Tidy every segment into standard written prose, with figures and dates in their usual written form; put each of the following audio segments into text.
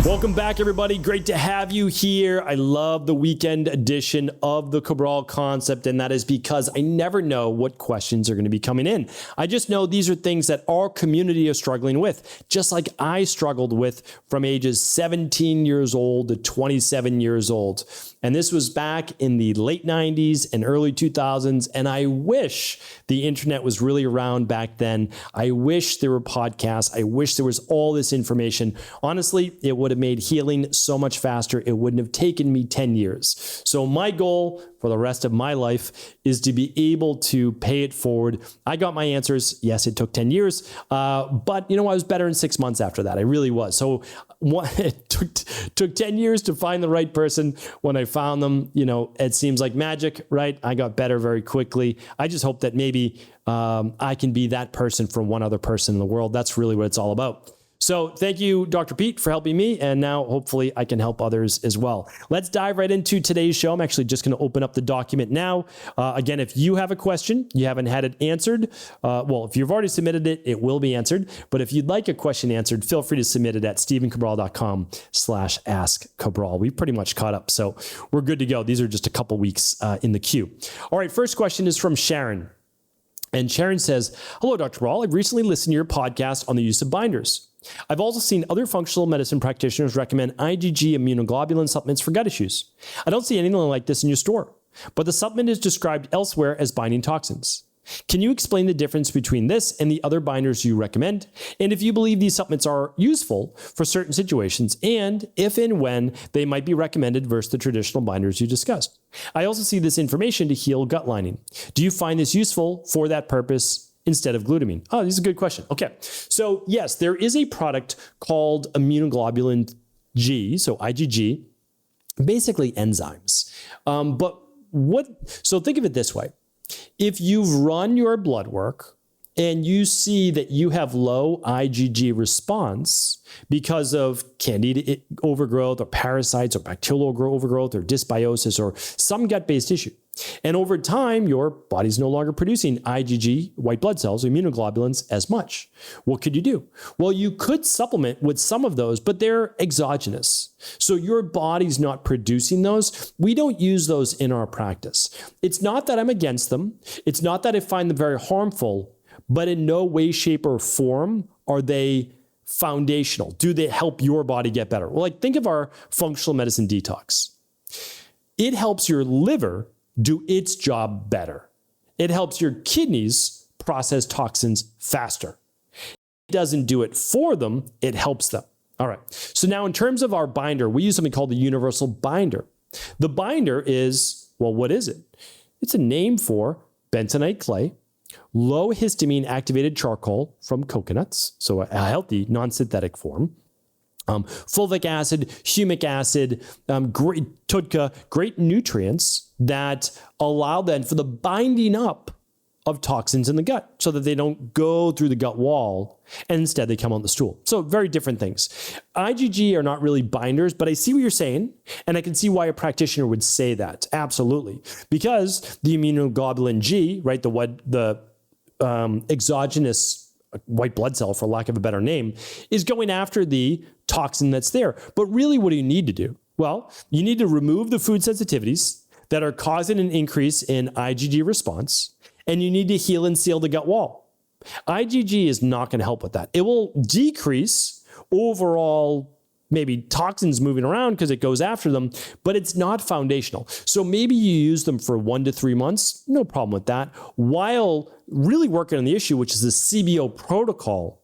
Welcome back, everybody. Great to have you here. I love the weekend edition of the Cabral Concept, and that is because I never know what questions are going to be coming in. I just know these are things that our community is struggling with, just like I struggled with from ages 17 years old to 27 years old. And this was back in the late 90s and early 2000s, and I wish the internet was really around back then. I wish there were podcasts. I wish there was all this information. Honestly, it would have made healing so much faster. It wouldn't have taken me 10 years. So my goal for the rest of my life is to be able to pay it forward. I got my answers. Yes, it took 10 years, but I was better in 6 months after that. I really was. So it took 10 years to find the right person. When I found them, it seems like magic, right? I got better very quickly. I just hope that maybe I can be that person for one other person in the world. That's really what it's all about. So thank you, Dr. Pete, for helping me. And now hopefully I can help others as well. Let's dive right into today's show. I'm actually just going to open up the document now. Again, if you have a question, you haven't had it answered. If you've already submitted it, it will be answered. But if you'd like a question answered, feel free to submit it at stephencabral.com/askcabral. We've pretty much caught up, so we're good to go. These are just a couple weeks in the queue. All right, first question is from Sharon. And Sharon says, hello, Dr. Cabral. I've recently listened to your podcast on the use of binders. I've also seen other functional medicine practitioners recommend IgG immunoglobulin supplements for gut issues. I don't see anything like this in your store, but the supplement is described elsewhere as binding toxins. Can you explain the difference between this and the other binders you recommend? And if you believe these supplements are useful for certain situations, and if and when they might be recommended versus the traditional binders you discussed? I also see this information to heal gut lining. Do you find this useful for that purpose instead of glutamine? Oh, this is a good question. Okay. So yes, there is a product called immunoglobulin G, so IgG, basically enzymes. So think of it this way. If you've run your blood work and you see that you have low IgG response because of candida overgrowth or parasites or bacterial overgrowth or dysbiosis or some gut-based issue, and over time, your body's no longer producing IgG, white blood cells, immunoglobulins as much. What could you do? Well, you could supplement with some of those, but they're exogenous. So your body's not producing those. We don't use those in our practice. It's not that I'm against them. It's not that I find them very harmful, but in no way, shape, or form are they foundational. Do they help your body get better? Well, think of our functional medicine detox. It helps your liver do its job better. It helps your kidneys process toxins faster. It doesn't do it for them, it helps them. All right. So now in terms of our binder, we use something called the universal binder. The binder is, what is it? It's a name for bentonite clay, low histamine activated charcoal from coconuts, so a healthy non-synthetic form, fulvic acid, humic acid, great TUDCA, great nutrients that allow then for the binding up of toxins in the gut so that they don't go through the gut wall and instead they come on the stool. So very different things. IgG are not really binders, but I see what you're saying, and I can see why a practitioner would say that. Absolutely. Because the immunoglobulin G, right, the exogenous white blood cell, for lack of a better name, is going after the toxin that's there. But really, what do you need to do? Well, you need to remove the food sensitivities that are causing an increase in IgG response, and you need to heal and seal the gut wall. IgG is not going to help with that. It will decrease overall maybe toxins moving around because it goes after them, but it's not foundational. So maybe you use them for 1 to 3 months, no problem with that, while really working on the issue, which is the CBO protocol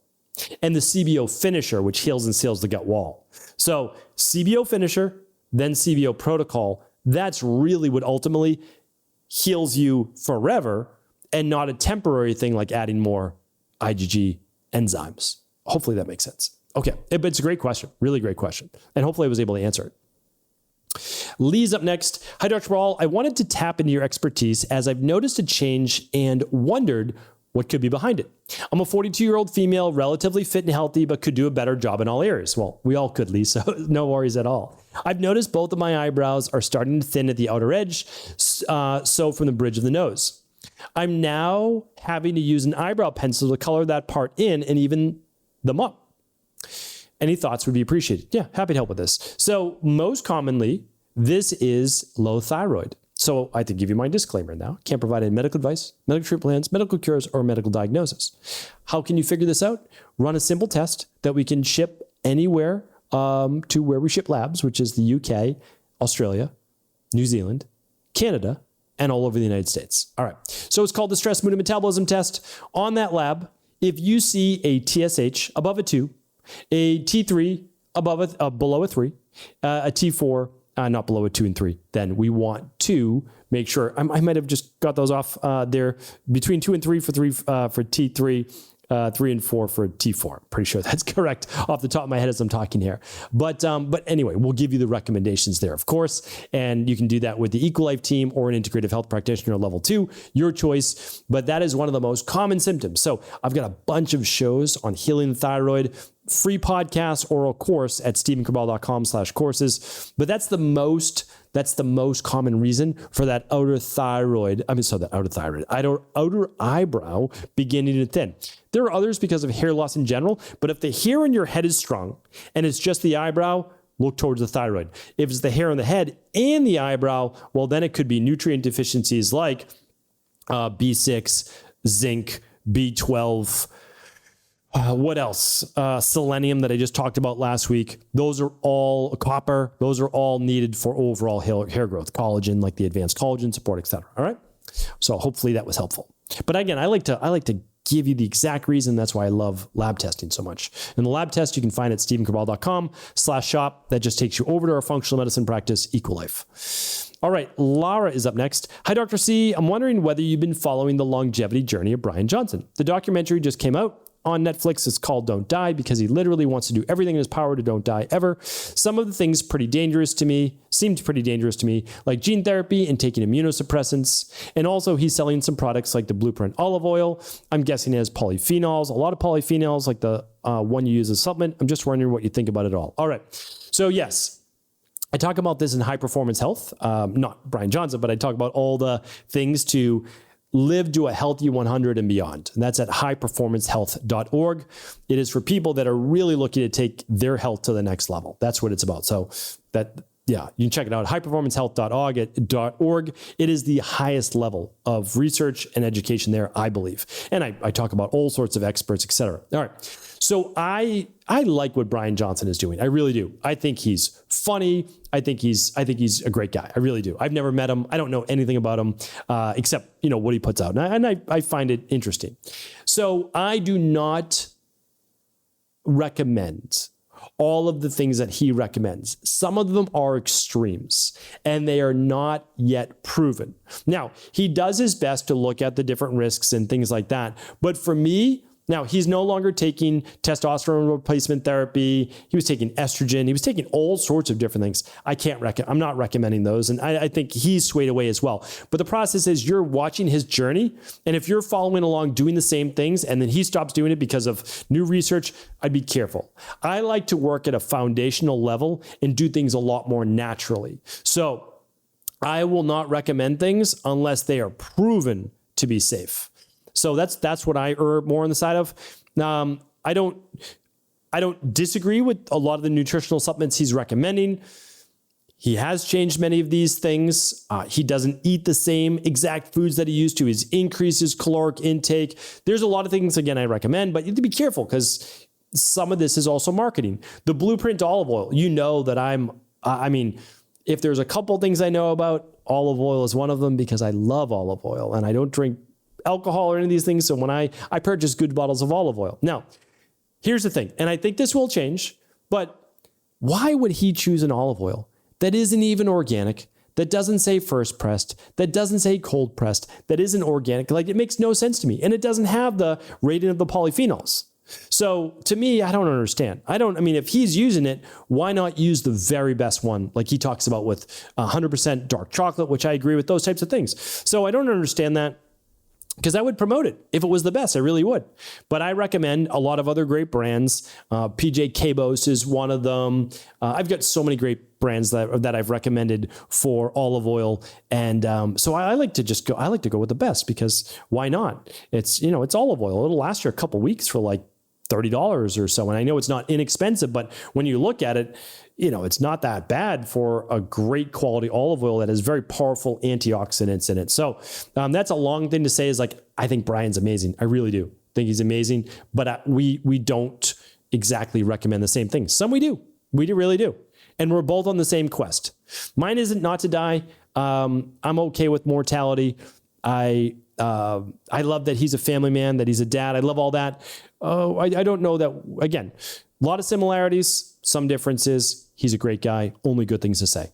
and the CBO finisher, which heals and seals the gut wall. So CBO finisher, then CBO protocol, that's really what ultimately heals you forever and not a temporary thing like adding more IgG enzymes. Hopefully that makes sense. Okay, but it's a great question, really great question. And hopefully I was able to answer it. Lee's up next. Hi, Dr. Cabral. I wanted to tap into your expertise as I've noticed a change and wondered what could be behind it. I'm a 42-year-old female, relatively fit and healthy, but could do a better job in all areas. Well, we all could, Lee, so no worries at all. I've noticed both of my eyebrows are starting to thin at the outer edge, so from the bridge of the nose. I'm now having to use an eyebrow pencil to color that part in and even them up. Any thoughts would be appreciated. Yeah, happy to help with this. So most commonly, this is low thyroid. So I have to give you my disclaimer now. Can't provide any medical advice, medical treatment plans, medical cures, or medical diagnosis. How can you figure this out? Run a simple test that we can ship anywhere to where we ship labs, which is the UK, Australia, New Zealand, Canada, and all over the United States. All right. So it's called the Stress, Mood, and Metabolism Test. On that lab, if you see a TSH above a 2, a T3 below a 3, a T4 not below a 2 and 3, then we want to make sure, I might have just got those off there, between 2 and 3 for T3, 3 and 4 for T4. Pretty sure that's correct off the top of my head as I'm talking here. But anyway, we'll give you the recommendations there, of course, and you can do that with the Equilife team or an integrative health practitioner level 2, your choice. But that is one of the most common symptoms. So I've got a bunch of shows on healing the thyroid, free podcast or a course at stephencabral.com/courses. But that's the most common reason for that outer eyebrow beginning to thin. There are others because of hair loss in general, but if the hair in your head is strong and it's just the eyebrow, look towards the thyroid. If it's the hair on the head and the eyebrow, well, then it could be nutrient deficiencies like B6, zinc, B12, what else? Selenium that I just talked about last week. Those are all copper. Those are all needed for overall hair growth. Collagen, like the advanced collagen support, etc. All right. So hopefully that was helpful. But again, I like to give you the exact reason. That's why I love lab testing so much. And the lab test you can find at stephencabral.com/shop. That just takes you over to our functional medicine practice, Equilife. All right, Lara is up next. Hi, Dr. C. I'm wondering whether you've been following the longevity journey of Brian Johnson. The documentary just came out on Netflix. It's called Don't Die because he literally wants to do everything in his power to don't die ever. Some of the things seemed pretty dangerous to me, like gene therapy and taking immunosuppressants. And also he's selling some products like the Blueprint olive oil. I'm guessing it has polyphenols, a lot of polyphenols like the one you use as a supplement. I'm just wondering what you think about it all. All right. So yes, I talk about this in High Performance Health, not Brian Johnson, but I talk about all the things to live to a healthy 100 and beyond. And that's at highperformancehealth.org. It is for people that are really looking to take their health to the next level. That's what it's about. So you can check it out, highperformancehealth.org. It is the highest level of research and education there, I believe. And I talk about all sorts of experts, et cetera. All right. So I like what Brian Johnson is doing. I really do. I think he's funny. I think he's a great guy. I really do. I've never met him. I don't know anything about him except what he puts out, and I find it interesting. So I do not recommend all of the things that he recommends. Some of them are extremes and they are not yet proven. Now, he does his best to look at the different risks and things like that. But for me, now, he's no longer taking testosterone replacement therapy. He was taking estrogen. He was taking all sorts of different things. I'm not recommending those. And I think he's swayed away as well. But the process is you're watching his journey. And if you're following along doing the same things and then he stops doing it because of new research, I'd be careful. I like to work at a foundational level and do things a lot more naturally. So I will not recommend things unless they are proven to be safe. So that's what I err more on the side of. I don't disagree with a lot of the nutritional supplements he's recommending. He has changed many of these things. He doesn't eat the same exact foods that he used to. He's increased his caloric intake. There's a lot of things, again, I recommend, but you have to be careful because some of this is also marketing. The Blueprint olive oil, that if there's a couple things I know about, olive oil is one of them because I love olive oil and I don't drink alcohol or any of these things. So when I purchase good bottles of olive oil. Now, here's the thing, and I think this will change, but why would he choose an olive oil that isn't even organic, that doesn't say first pressed, that doesn't say cold pressed, that isn't organic? Like, it makes no sense to me. And it doesn't have the rating of the polyphenols. So to me, I don't understand. If he's using it, why not use the very best one? Like he talks about with 100% dark chocolate, which I agree with, those types of things. So I don't understand that. Because I would promote it if it was the best. I really would. But I recommend a lot of other great brands. PJ Cabos is one of them. I've got so many great brands that I've recommended for olive oil. And so I like to just go. I like to go with the best because why not? It's olive oil. It'll last you a couple weeks for like $30 or so. And I know it's not inexpensive, but when you look at it, it's not that bad for a great quality olive oil that has very powerful antioxidants in it. So that's a long thing to say is like, I think Brian's amazing. I really do think he's amazing, but we don't exactly recommend the same thing. Some we do. We really do. And we're both on the same quest. Mine isn't not to die. I'm okay with mortality. I love that he's a family man, that he's a dad. I love all that. I don't know that, again, a lot of similarities, some differences. He's a great guy. Only good things to say.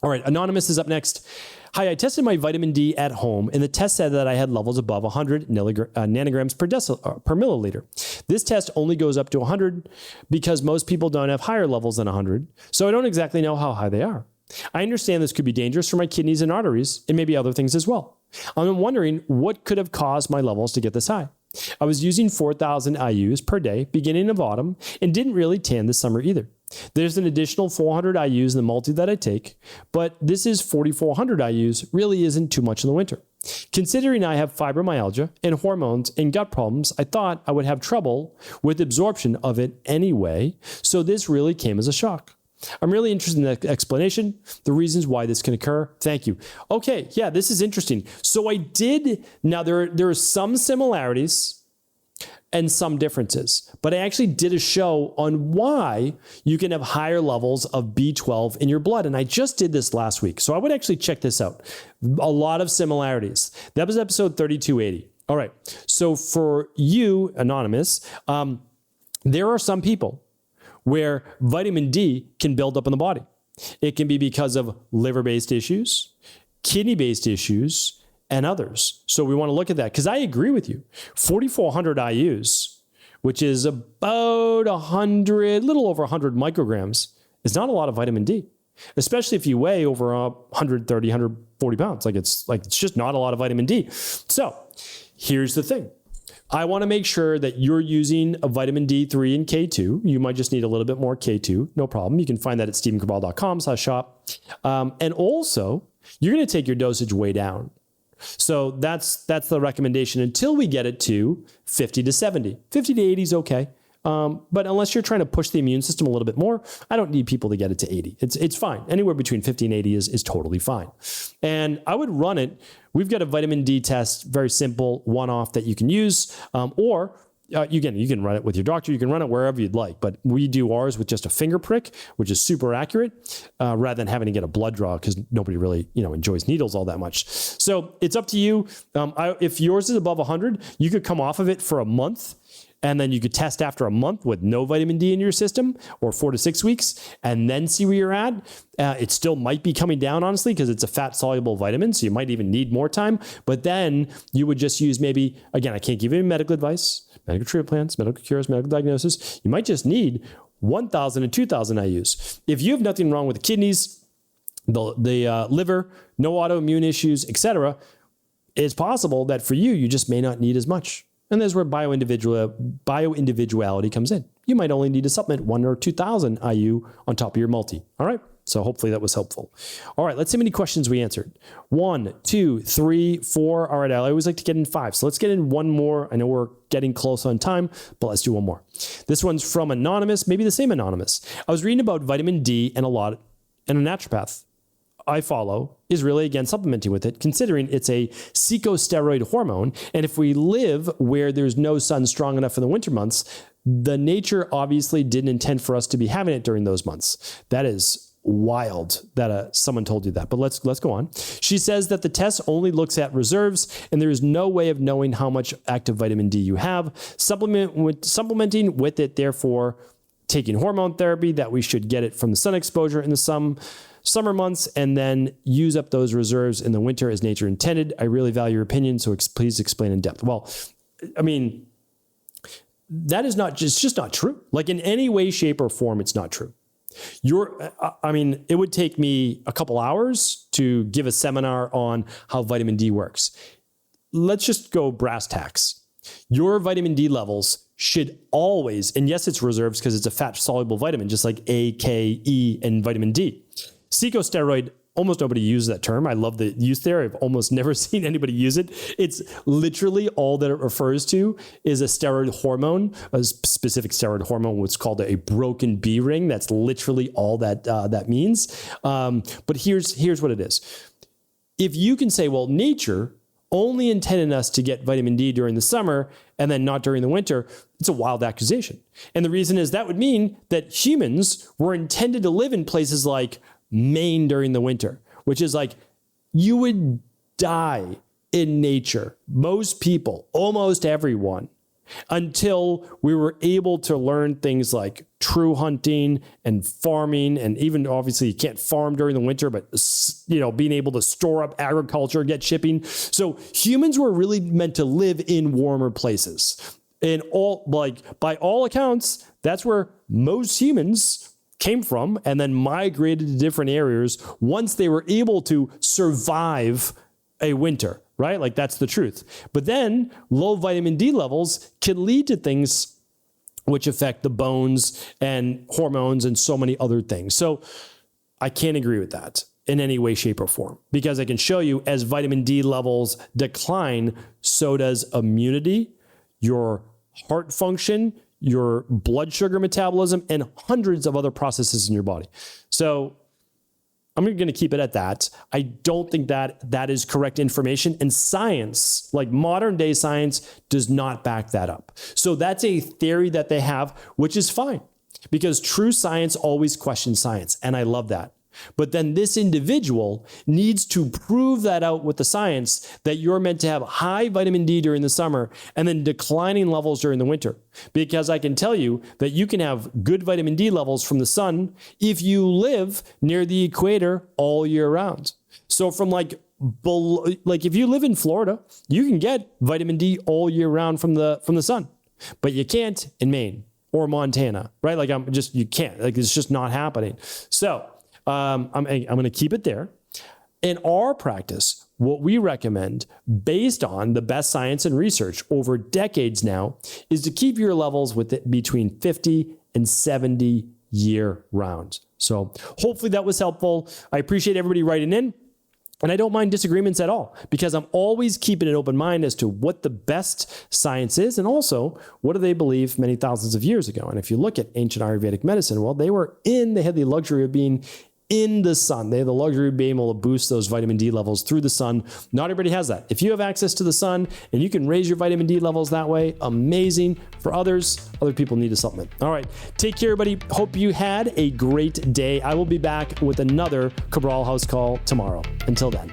All right. Anonymous is up next. Hi, I tested my vitamin D at home, and the test said that I had levels above 100 nanograms per milliliter. This test only goes up to 100 because most people don't have higher levels than 100, so I don't exactly know how high they are. I understand this could be dangerous for my kidneys and arteries, and maybe other things as well. I'm wondering what could have caused my levels to get this high. I was using 4,000 IUs per day beginning of autumn and didn't really tan this summer either. There's an additional 400 IUs in the multi that I take, but this is 4,400 IUs really isn't too much in the winter. Considering I have fibromyalgia and hormones and gut problems, I thought I would have trouble with absorption of it anyway, so this really came as a shock. I'm really interested in the explanation, the reasons why this can occur. Thank you. Okay, yeah, this is interesting. So now there are some similarities and some differences, but I actually did a show on why you can have higher levels of B12 in your blood. And I just did this last week. So I would actually check this out. A lot of similarities. That was episode 3280. All right. So for you, Anonymous, there are some people where vitamin D can build up in the body. It can be because of liver-based issues, kidney-based issues, and others. So we want to look at that because I agree with you. 4,400 IUs, which is about little over 100 micrograms, is not a lot of vitamin D, especially if you weigh over 130, 140 pounds. It's just not a lot of vitamin D. So here's the thing. I want to make sure that you're using a vitamin D3 and K2. You might just need a little bit more K2. No problem. You can find that at stephencabral.com/shop. And also, you're going to take your dosage way down. So that's the recommendation until we get it to 50 to 70. 50 to 80 is okay. But unless you're trying to push the immune system a little bit more, I don't need people to get it to 80. It's fine. Anywhere between 50 and 80 is totally fine. And I would run it. We've got a vitamin D test, very simple, one-off that you can use, or you can run it with your doctor. You can run it wherever you'd like, but we do ours with just a finger prick, which is super accurate, rather than having to get a blood draw because nobody really enjoys needles all that much. So it's up to you. If yours is above 100, you could come off of it for a month. And then you could test after a month with no vitamin D in your system, or 4 to 6 weeks, and then see where you're at. It still might be coming down, honestly, because it's a fat-soluble vitamin, so you might even need more time. But then you would just use maybe, again, I can't give you any medical advice, medical treatment plans, medical cures, medical diagnosis. You might just need 1,000 and 2,000 IUs. If you have nothing wrong with the kidneys, the liver, no autoimmune issues, etc., it's possible that for you just may not need as much. And there's where bioindividuality comes in. You might only need to supplement 1,000 or 2,000 IU on top of your multi. All right. So hopefully that was helpful. All right. Let's see how many questions we answered. 1, 2, 3, 4. All right. I always like to get in 5. So let's get in one more. I know we're getting close on time, but let's do one more. This one's from Anonymous, maybe the same Anonymous. I was reading about vitamin D and a naturopath I follow is really against supplementing with it, considering it's a corticosteroid hormone. And if we live where there's no sun strong enough in the winter months, the nature obviously didn't intend for us to be having it during those months. That is wild that someone told you that, but let's go on. She says that the test only looks at reserves and there is no way of knowing how much active vitamin D you have. Supplementing with it, therefore, taking hormone therapy, that we should get it from the sun exposure in the summer months and then use up those reserves in the winter as nature intended. I really value your opinion, so please explain in depth. Well, I mean, that is it's just not true. Like in any way, shape, or form, it's not true. It would take me a couple hours to give a seminar on how vitamin D works. Let's just go brass tacks. Your vitamin D levels should always, and yes, it's reserves because it's a fat-soluble vitamin, just like A, K, E, and vitamin D. Corticosteroid almost nobody uses that term. I love the use there. I've almost never seen anybody use it. It's literally all that it refers to is a steroid hormone, a specific steroid hormone, what's called a broken B ring. That's literally all that that means. But here's what it is. If you can say, well, nature only intended us to get vitamin D during the summer and then not during the winter, it's a wild accusation. And the reason is that would mean that humans were intended to live in places like Maine during the winter, which is like you would die in nature. Most people, almost everyone, until we were able to learn things like true hunting and farming, and even obviously you can't farm during the winter, but being able to store up agriculture, get shipping. So humans were really meant to live in warmer places. And by all accounts, that's where most humans came from and then migrated to different areas once they were able to survive a winter, right? Like that's the truth. But then low vitamin D levels can lead to things which affect the bones and hormones and so many other things. So I can't agree with that in any way, shape, or form, because I can show you as vitamin D levels decline, so does immunity, your heart function, your blood sugar metabolism, and hundreds of other processes in your body. So I'm going to keep it at that. I don't think that is correct information, and science, like modern day science, does not back that up. So that's a theory that they have, which is fine, because true science always questions science, and I love that. But then this individual needs to prove that out with the science that you're meant to have high vitamin D during the summer and then declining levels during the winter. Because I can tell you that you can have good vitamin D levels from the sun if you live near the equator all year round. So from like if you live in Florida, you can get vitamin D all year round from the sun, but you can't in Maine or Montana, right? Like you can't, like it's just not happening. So I'm going to keep it there. In our practice, what we recommend, based on the best science and research over decades now, is to keep your levels between 50 and 70 year round. So hopefully that was helpful. I appreciate everybody writing in. And I don't mind disagreements at all, because I'm always keeping an open mind as to what the best science is, and also what do they believe many thousands of years ago. And if you look at ancient Ayurvedic medicine, well, they had the luxury of being in the sun. They have the luxury of being able to boost those vitamin D levels through the sun. Not everybody has that. If you have access to the sun and you can raise your vitamin D levels that way, amazing. For others, other people need a supplement. All right. Take care, everybody. Hope you had a great day. I will be back with another Cabral House Call tomorrow. Until then.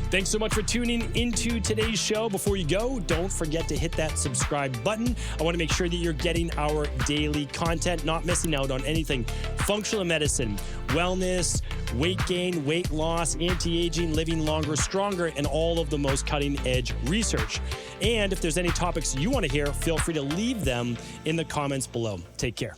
Thanks so much for tuning into today's show. Before you go, don't forget to hit that subscribe button. I want to make sure that you're getting our daily content, not missing out on anything functional medicine, wellness, weight gain, weight loss, anti-aging, living longer, stronger, and all of the most cutting-edge research. And if there's any topics you want to hear, feel free to leave them in the comments below. Take care.